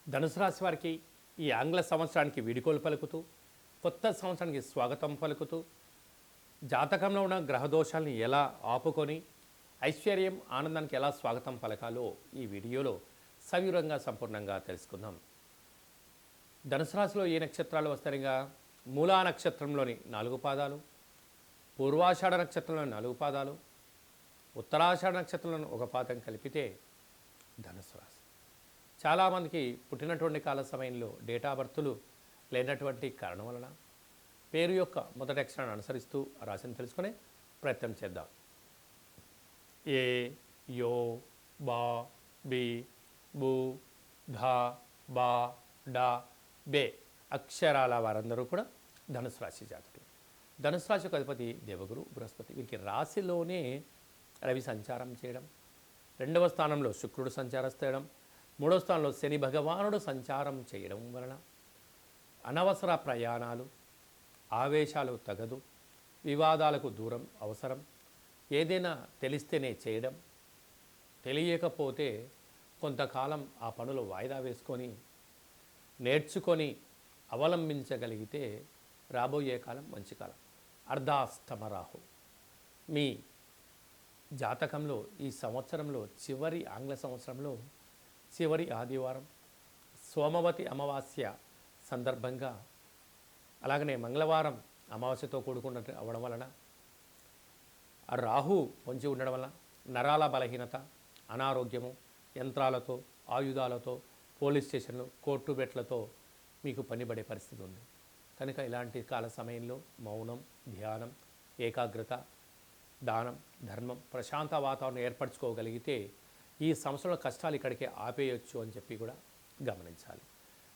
ధనుసు రాశి వారికి ఈ ఆంగ్ల సంవత్సరానికి వీడుకోలు పలుకుతూ కొత్త సంవత్సరానికి స్వాగతం పలుకుతూ జాతకంలో ఉన్న గ్రహదోషాలను ఎలా ఆపుకొని ఐశ్వర్యం ఆనందానికి ఎలా స్వాగతం పలకాలో ఈ వీడియోలో సవివరంగా సంపూర్ణంగా తెలుసుకుందాం. ధనుసు రాశిలో ఏ నక్షత్రాలు వస్తాయిగా మూలా నక్షత్రంలోని 4 పాదాలు, పూర్వాషాఢ నక్షత్రంలోని 4 పాదాలు, ఉత్తరాషాఢ నక్షత్రంలోని 1 పాదం కలిపితే ధనుసు రాశి. చాలామందికి పుట్టినటువంటి కాల సమయంలో డేటా బర్తులు లేనటువంటి కారణం వలన పేరు యొక్క మొదటి అక్షరాన్ని అనుసరిస్తూ రాశిని తెలుసుకునే ప్రయత్నం చేద్దాం. ఏ, యో, బా, బి, బు, ధ, బా, డా, బే అక్షరాల వారందరూ కూడా ధనుసు రాశి జాతకులు. ధనుసు రాశి యొక్క అధిపతి దేవగురు బృహస్పతి. వీరికి రాశిలోనే రవి సంచారం చేయడం, 2వ స్థానంలో శుక్రుడు సంచారం, 3వ స్థానంలో శని భగవానుడు సంచారం చేయడం వలన అనవసర ప్రయాణాలు, ఆవేశాలు తగదు, వివాదాలకు దూరం అవసరం, ఏదైనా తెలిస్తేనే చేయడం, తెలియకపోతే కొంతకాలం ఆ పనులు వాయిదా వేసుకొని నేర్చుకొని అవలంబించగలిగితే రాబోయే కాలం మంచి కాలం. అర్ధాష్టమ రాహు మీ జాతకంలో ఈ సంవత్సరంలో ఆంగ్ల సంవత్సరంలో చివరి ఆదివారం సోమవతి అమావాస్య సందర్భంగా, అలాగనే మంగళవారం అమావాస్యతో కూడుకున్నట్టు అవ్వడం వలన ఆ రాహు పొంచి ఉండడం వలన నరాల బలహీనత, అనారోగ్యము, యంత్రాలతో, ఆయుధాలతో, పోలీస్ స్టేషన్లు, కోర్టు బెట్లతో మీకు పనిపడే పరిస్థితి ఉంది. కనుక ఇలాంటి కాల సమయంలో మౌనం, ధ్యానం, ఏకాగ్రత, దానం, ధర్మం, ప్రశాంత వాతావరణం ఏర్పరచుకోగలిగితే ఈ సంవత్సరంలో కష్టాలు ఇక్కడికే ఆపేయచ్చు అని చెప్పి కూడా గమనించాలి.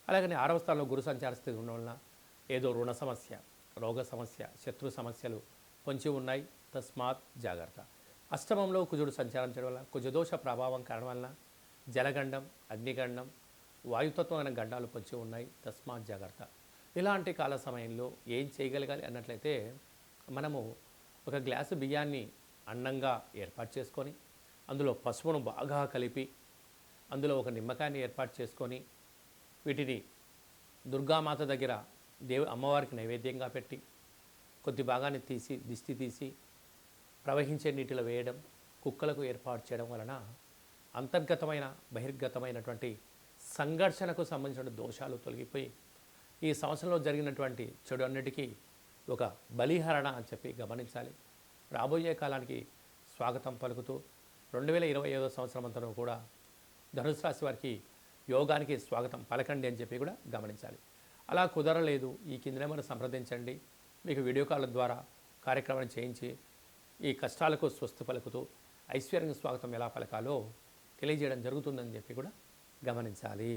అలాగనే 6వ స్థానంలో గురు సంచార స్థితి ఉండడం వలన ఏదో రుణ సమస్య, రోగ సమస్య, శత్రు సమస్యలు పొంచి ఉన్నాయి. తస్మాత్ జాగ్రత్త. అష్టమంలో కుజుడు సంచారం చేయడం వల్ల కుజదోష ప్రభావం కారణం వలన జలగండం, అగ్నిగండం, వాయుతత్వమైన గండాలు పొంచి ఉన్నాయి. తస్మాత్ జాగ్రత్త. ఇలాంటి కాల సమయంలో ఏం చేయగలగాలి అన్నట్లయితే మనము ఒక గ్లాసు బియ్యాన్ని అన్నంగా ఏర్పాటు చేసుకొని అందులో పసుపును బాగా కలిపి అందులో ఒక నిమ్మకాయని ఏర్పాటు చేసుకొని వీటిని దుర్గామాత దగ్గర అమ్మవారికి నైవేద్యంగా పెట్టి కొద్ది భాగాన్ని తీసి దిష్టి తీసి ప్రవహించే నీటిలో వేయడం, కుక్కలకు ఏర్పాటు చేయడం వలన అంతర్గతమైన బహిర్గతమైనటువంటి సంఘర్షణకు సంబంధించిన దోషాలు తొలగిపోయి ఈ సంవత్సరంలో జరిగినటువంటి చెడు అన్నిటికీ ఒక బలిహరణ అని చెప్పి గమనించాలి. రాబోయే కాలానికి స్వాగతం పలుకుతూ 2025 సంవత్సరం అంతా కూడా ధనుసు రాశి వారికి యోగానికి స్వాగతం పలకండి అని చెప్పి కూడా గమనించాలి. అలా కుదరలేదు, ఈ కింద మనం సంప్రదించండి, మీకు వీడియో కాల్ ద్వారా కార్యక్రమాన్ని చేయించి ఈ కష్టాలకు స్వస్తి పలుకుతూ ఐశ్వర్యం స్వాగతం ఎలా పలకాలో తెలియజేయడం జరుగుతుందని చెప్పి కూడా గమనించాలి.